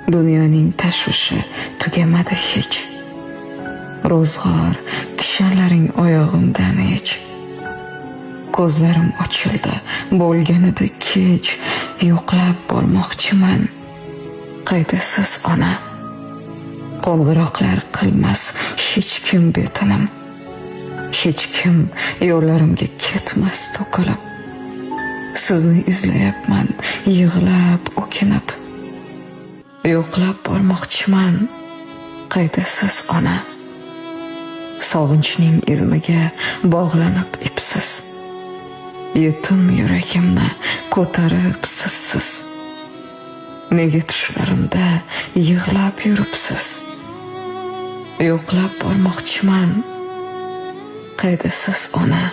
Dunyoning tashvishi tugamadi hech. Ro'zg'or kishanlaring oyog'imdan hech. Ko'zlarim ochildi, bo'lganida kech. Yo'qlab bormoqchiman. Qaydasiz ona. Qo'ng'iroqlar qilmas hech kim betinim. Hech kim yo'llarimga ketmas to'kilib. Sizni izlayapman, yig'lab, o'kinib. Yo'qlab bormoqchiman. Qaydasiz ona. Sog'inchning izmiga bog'lanib ipsiz. Yetim yuragimni ko'tarib sizsiz. Nega tushlarimda yig'lab yuribsiz? Yo'qlab bormoqchiman. Qaydasiz ona.